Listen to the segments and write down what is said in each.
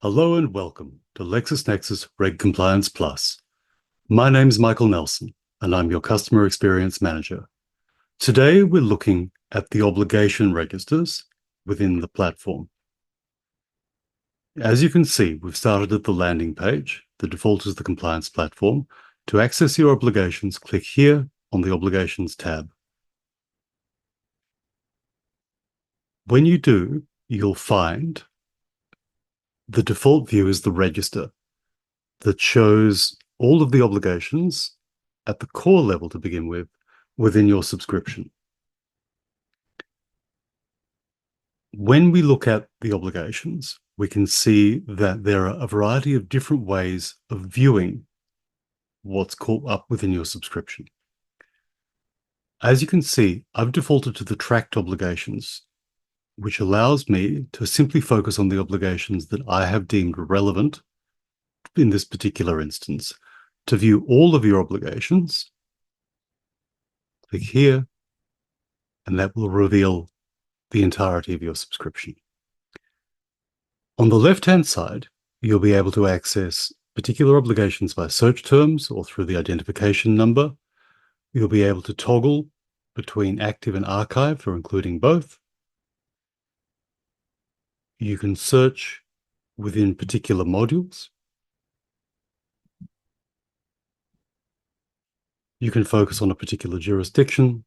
Hello and welcome to LexisNexis RegCompliance Plus. My name is Michael Nelson, and I'm your Customer Experience Manager. Today, we're looking at the obligation registers within the platform. As you can see, we've started at the landing page. The default is the compliance platform. To access your obligations, click here on the Obligations tab. When you do, you'll find the default view is the register that shows all of the obligations at the core level to begin with within your subscription. When we look at the obligations, we can see that there are a variety of different ways of viewing what's caught up within your subscription. As you can see, I've defaulted to the tracked obligations, which allows me to simply focus on the obligations that I have deemed relevant in this particular instance. To view all of your obligations, click here, and that will reveal the entirety of your subscription. On the left-hand side, you'll be able to access particular obligations by search terms or through the identification number. You'll be able to toggle between active and archived or including both. You can search within particular modules. You can focus on a particular jurisdiction.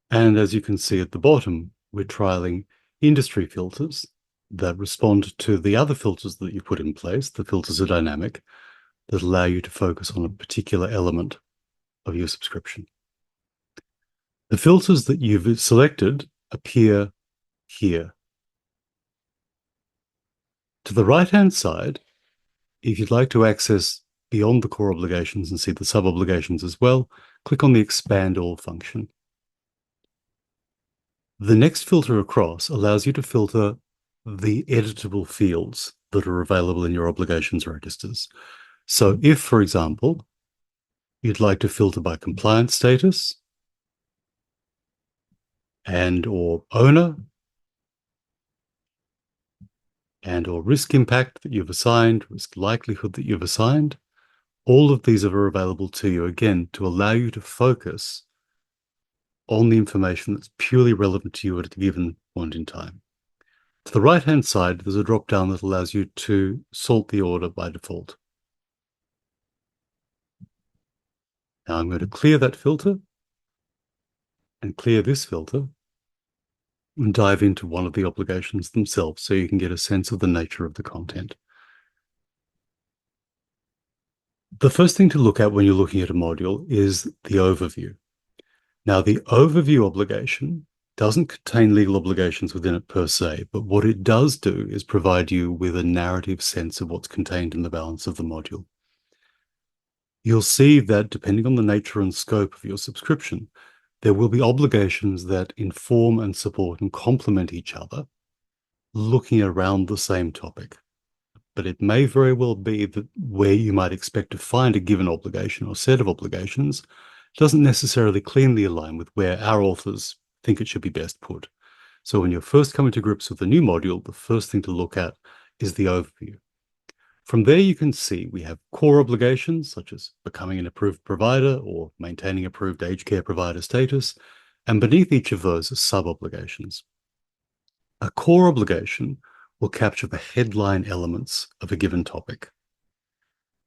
And as you can see at the bottom, we're trialing industry filters that respond to the other filters that you put in place. The filters are dynamic, that allow you to focus on a particular element of your subscription. The filters that you've selected appear here. To the right-hand side, if you'd like to access beyond the core obligations and see the sub-obligations as well, click on the Expand All function. The next filter across allows you to filter the editable fields that are available in your obligations registers. So if, for example, you'd like to filter by compliance status and or owner and or risk impact that you've assigned, risk likelihood that you've assigned, all of these are available to you, again, to allow you to focus on the information that's purely relevant to you at a given point in time. To the right-hand side, there's a drop-down that allows you to sort the order by default. Now I'm going to clear that filter and clear this filter and dive into one of the obligations themselves so you can get a sense of the nature of the content. The first thing to look at when you're looking at a module is the overview. Now, the overview obligation doesn't contain legal obligations within it per se, but what it does do is provide you with a narrative sense of what's contained in the balance of the module. You'll see that depending on the nature and scope of your subscription, there will be obligations that inform and support and complement each other, looking around the same topic. But it may very well be that where you might expect to find a given obligation or set of obligations doesn't necessarily cleanly align with where our authors think it should be best put. So when you're first coming to grips with the new module, the first thing to look at is the overview. From there, you can see we have core obligations, such as becoming an approved provider or maintaining approved aged care provider status, and beneath each of those are sub-obligations. A core obligation will capture the headline elements of a given topic.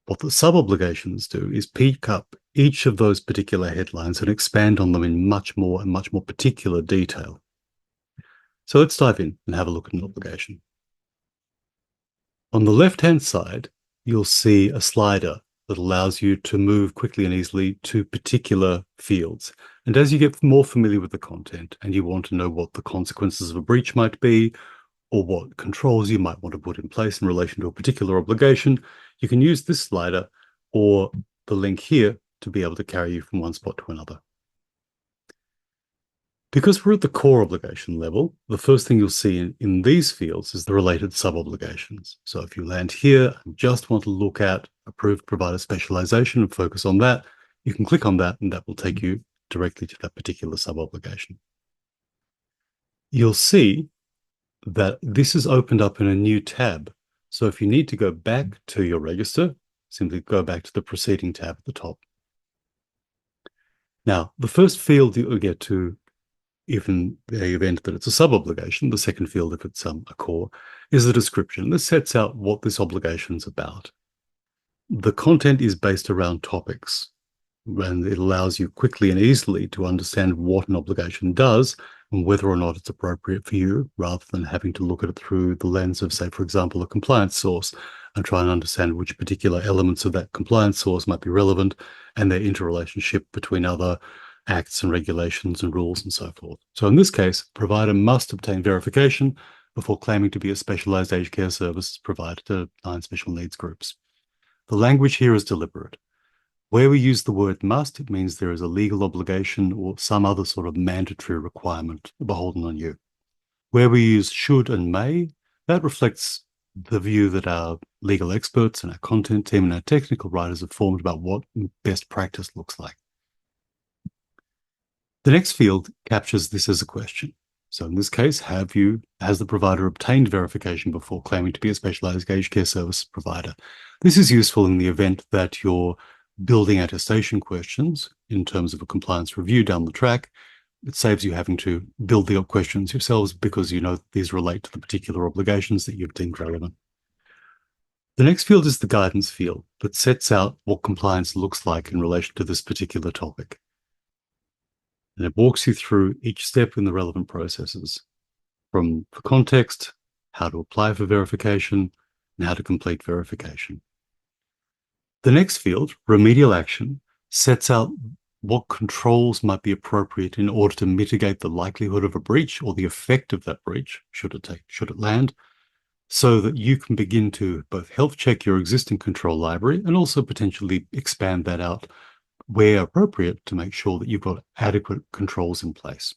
What the sub-obligations do is pick up each of those particular headlines and expand on them in much more particular detail. So let's dive in and have a look at an obligation. On the left-hand side, you'll see a slider that allows you to move quickly and easily to particular fields. And as you get more familiar with the content and you want to know what the consequences of a breach might be, or what controls you might want to put in place in relation to a particular obligation, you can use this slider or the link here to be able to carry you from one spot to another. Because we're at the core obligation level, the first thing you'll see in these fields is the related sub-obligations. So if you land here and just want to look at approved provider specialization and focus on that, you can click on that and that will take you directly to that particular sub-obligation. You'll see that this is opened up in a new tab. So if you need to go back to your register, simply go back to the preceding tab at the top. Now, the first field you'll get to, if in the event that it's a sub-obligation, the second field if it's a core, is the description. This sets out what this obligation is about. The content is based around topics, and it allows you quickly and easily to understand what an obligation does and whether or not it's appropriate for you, rather than having to look at it through the lens of, say, for example, a compliance source and try and understand which particular elements of that compliance source might be relevant and their interrelationship between other acts and regulations and rules and so forth. So in this case, provider must obtain verification before claiming to be a specialized aged care service provider to 9 special needs groups. The language here is deliberate. Where we use the word must, it means there is a legal obligation or some other sort of mandatory requirement beholden on you. Where we use should and may, that reflects the view that our legal experts and our content team and our technical writers have formed about what best practice looks like. The next field captures this as a question. So in this case, has the provider obtained verification before claiming to be a specialized aged care service provider? This is useful in the event that you're building attestation questions in terms of a compliance review down the track. It saves you having to build the questions yourselves because you know these relate to the particular obligations that you've deemed relevant. The next field is the guidance field that sets out what compliance looks like in relation to this particular topic. And it walks you through each step in the relevant processes, from for context, how to apply for verification, and how to complete verification. The next field, remedial action, sets out what controls might be appropriate in order to mitigate the likelihood of a breach or the effect of that breach, should it land, so that you can begin to both health check your existing control library and also potentially expand that out where appropriate to make sure that you've got adequate controls in place.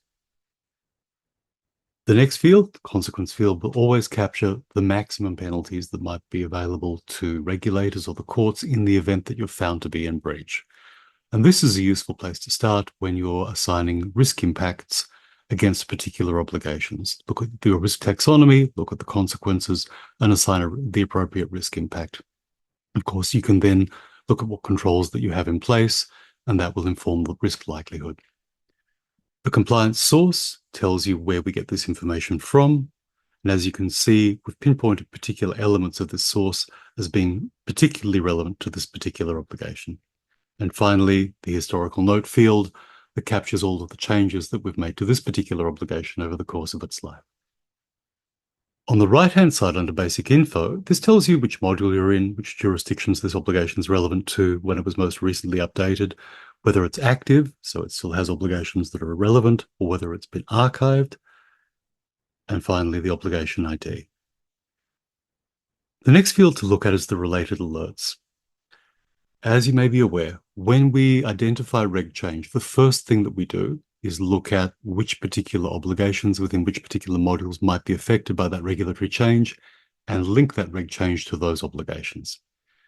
The next field, the consequence field, will always capture the maximum penalties that might be available to regulators or the courts in the event that you're found to be in breach. And this is a useful place to start when you're assigning risk impacts against particular obligations. Look at your risk taxonomy, look at the consequences, and assign the appropriate risk impact. Of course, you can then look at what controls that you have in place, and that will inform the risk likelihood. The compliance source tells you where we get this information from. And as you can see, we've pinpointed particular elements of this source as being particularly relevant to this particular obligation. And finally, the historical note field that captures all of the changes that we've made to this particular obligation over the course of its life. On the right-hand side under basic info, this tells you which module you're in, which jurisdictions this obligation is relevant to, when it was most recently updated, whether it's active, so it still has obligations that are irrelevant, or whether it's been archived, and finally the obligation ID. The next field to look at is the related alerts. As you may be aware, when we identify reg change, the first thing that we do is look at which particular obligations within which particular modules might be affected by that regulatory change and link that reg change to those obligations.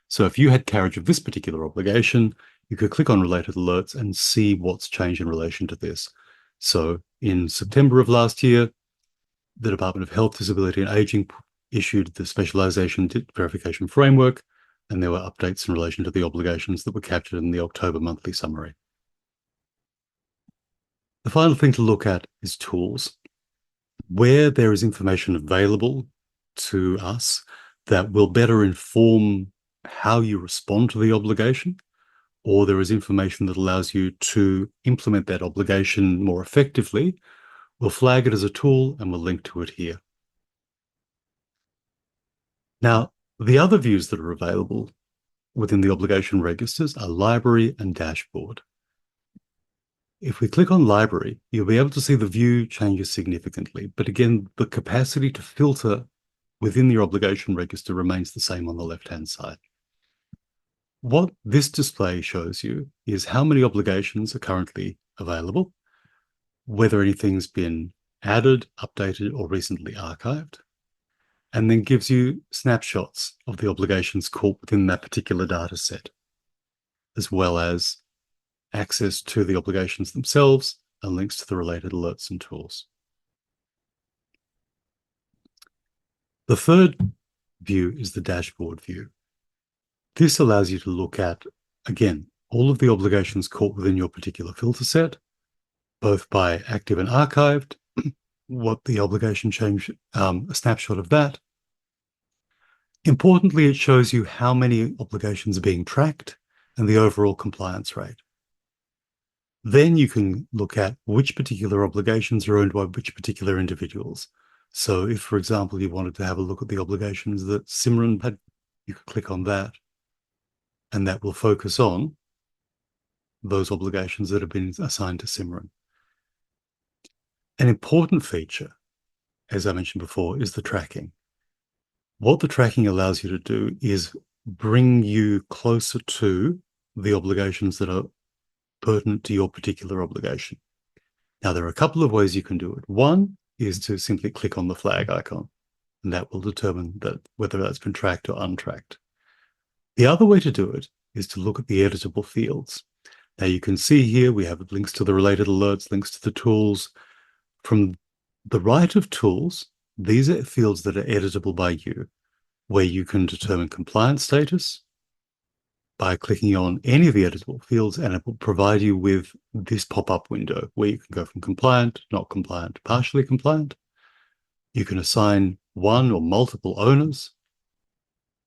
So if you had carriage of this particular obligation, you could click on related alerts and see what's changed in relation to this. So in September of last year, the Department of Health, Disability and Aging issued the specialization verification framework, and there were updates in relation to the obligations that were captured in the October monthly summary. The final thing to look at is tools. Where there is information available to us that will better inform how you respond to the obligation, or there is information that allows you to implement that obligation more effectively, we'll flag it as a tool and we'll link to it here. Now, the other views that are available within the obligation registers are library and dashboard. If we click on library, you'll be able to see the view changes significantly. But again, the capacity to filter within your obligation register remains the same on the left-hand side. What this display shows you is how many obligations are currently available, whether anything's been added, updated, or recently archived, and then gives you snapshots of the obligations caught within that particular data set, as well as access to the obligations themselves and links to the related alerts and tools. The third view is the dashboard view. This allows you to look at, again, all of the obligations caught within your particular filter set, both by active and archived, what the obligation change, a snapshot of that. Importantly, it shows you how many obligations are being tracked and the overall compliance rate. Then you can look at which particular obligations are owned by which particular individuals. So if, for example, you wanted to have a look at the obligations that Simran had, you could click on that, and that will focus on those obligations that have been assigned to Simran. An important feature, as I mentioned before, is the tracking. What the tracking allows you to do is bring you closer to the obligations that are pertinent to your particular obligation. Now, there are a couple of ways you can do it. One is to simply click on the flag icon, and that will determine that whether that's been tracked or untracked. The other way to do it is to look at the editable fields. Now, you can see here we have links to the related alerts, links to the tools. From the right of tools, these are fields that are editable by you, where you can determine compliance status by clicking on any of the editable fields, and it will provide you with this pop-up window where you can go from compliant, not compliant, partially compliant. You can assign one or multiple owners.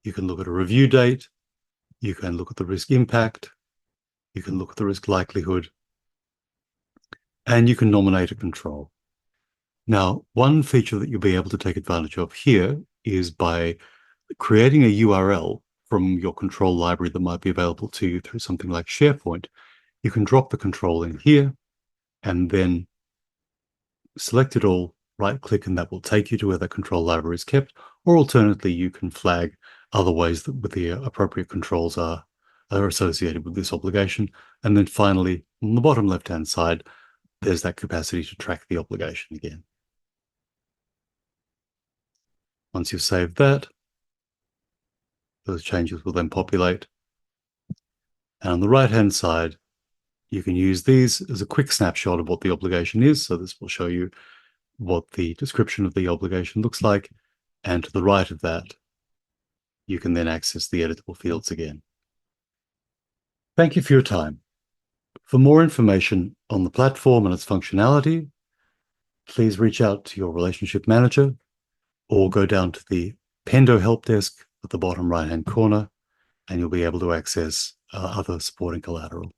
You can look at a review date. You can look at the risk impact. You can look at the risk likelihood. And you can nominate a control. Now, one feature that you'll be able to take advantage of here is by creating a URL from your control library that might be available to you through something like SharePoint. You can drop the control in here and then select it all, right-click, and that will take you to where that control library is kept. Or alternatively, you can flag other ways that the appropriate controls are associated with this obligation. And then finally, on the bottom left-hand side, there's that capacity to track the obligation again. Once you've saved that, those changes will then populate. And on the right-hand side, you can use these as a quick snapshot of what the obligation is. So this will show you what the description of the obligation looks like. And to the right of that, you can then access the editable fields again. Thank you for your time. For more information on the platform and its functionality, please reach out to your relationship manager or go down to the Pendo help desk at the bottom right-hand corner, and you'll be able to access other supporting collateral.